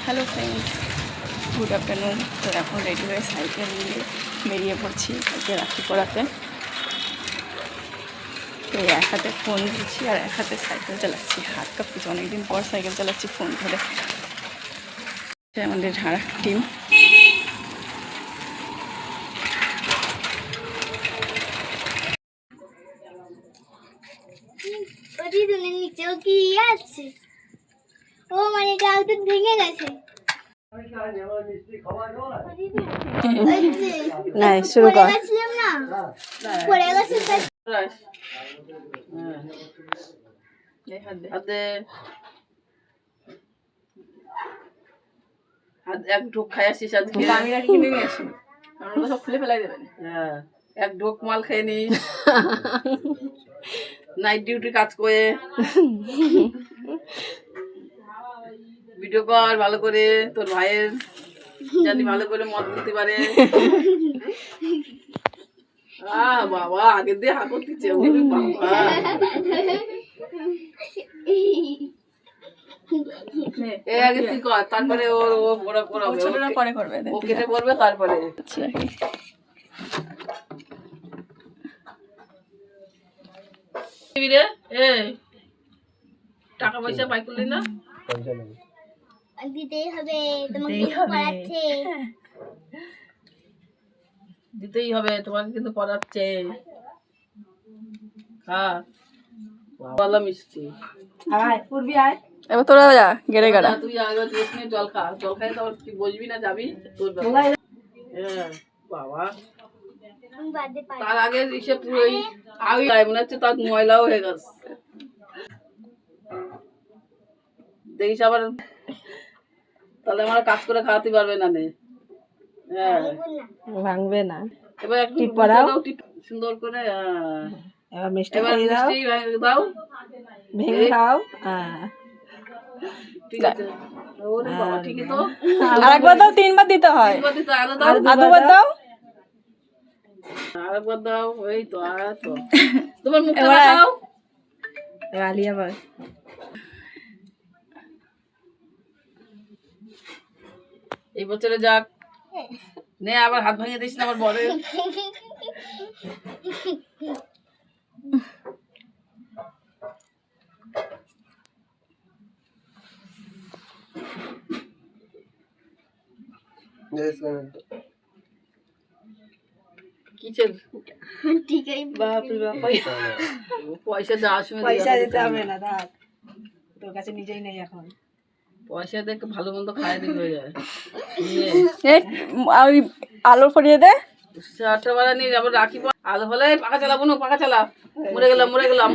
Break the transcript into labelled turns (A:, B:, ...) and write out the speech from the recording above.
A: Hello friends, good afternoon. তো এখন ready হয়ে সাইকেল নিয়ে বেরিয়ে পড়ছি কালকে রাখি পড়াতে। তো এক হাতে ফোন দিচ্ছি আর এক হাতে সাইকেল চালাচ্ছি, হাত কাঁপছে। অনেকদিন পর সাইকেল চালাচ্ছি ফোন ধরে। আমাদের আর টিম
B: নিচেও কি আছে? ও মানে কাউকে ভেঙে গেছে।
A: না শুরু কর।
B: পড়ে গেছে
C: এক ঢোক খাই আসিস আজকে।
A: আমি নাকি কিনে নিয়ে আসি, আমরা সব খুলে ফেলাই দেবেন।
C: হ্যাঁ, এক ঢোক মাল খেয়ে নিস। নাইট ডিউটি কাজ করে ভিডিও কর ভালো করে, তোর ভাইয়ের জানি ভালো করে মদ দিতে পারে। বাবা আগের দিয়ে হাঁক দিচ্ছে বাবা। এই আগে তুই কর, তারপরে ওর ওরা পড়াবে,
A: ছোটরা পরে করবে।
C: ও কেটে পড়বে তারপরে।
A: আচ্ছা,
C: টাকা পয়সা পাই করলি না?
B: দিতেই হবে, তোমাকে পড়াচ্ছে।
C: দিতেই হবে, তোমাকে কিন্তু পড়াচ্ছে। হ্যাঁ, ভালো মিষ্টি।
A: এবার তোরা যা গেড়ে গাড়া।
C: তুই আগে জল খা, জল খাই তো তুই বসবি না, যাবি তোর ব্যাপার। হ্যাঁ বাবা, তার আগে এসে পুরোই মনে হচ্ছে তার ময়লাও হয়ে গেছে। দেখিস আবার, তাহলে আমার কাজ করে খাওয়াতে পারবে না নে। হ্যাঁ,
A: ভাঙবে না।
C: এবার একটু সুন্দর করে
A: এবার মিষ্টি
C: দাও,
A: ভেঙে খাও।
C: ঠিক আছে। ওরে বাবা, ঠিকই তো।
A: আরেকবার দাও, তিনবার দিতে হয়। আর দুবার দাও।
C: আরেকবার দাও, এই তো। আর তো তোমার মুখটা দেখাও।
A: আলিয়া ভাই,
C: এই বছরে যাক নে, আবার হাত ভাঙিয়ে দিস না আমার বরের। কিসের পয়সা যা আসবে,
A: পয়সা দিতে হবে না, থাক তোর কাছে নিজেই নেই এখন।
C: পয়সা দেখে ভালো মন্দ খাই দিন হয়ে যায়।
A: ওই আলো ফরিয়ে দে।
C: 8টা বারা নিয়ে যাবো রাখি। আলো হলে পাখা চালাবো না, পাখা চালা। মরে গেলাম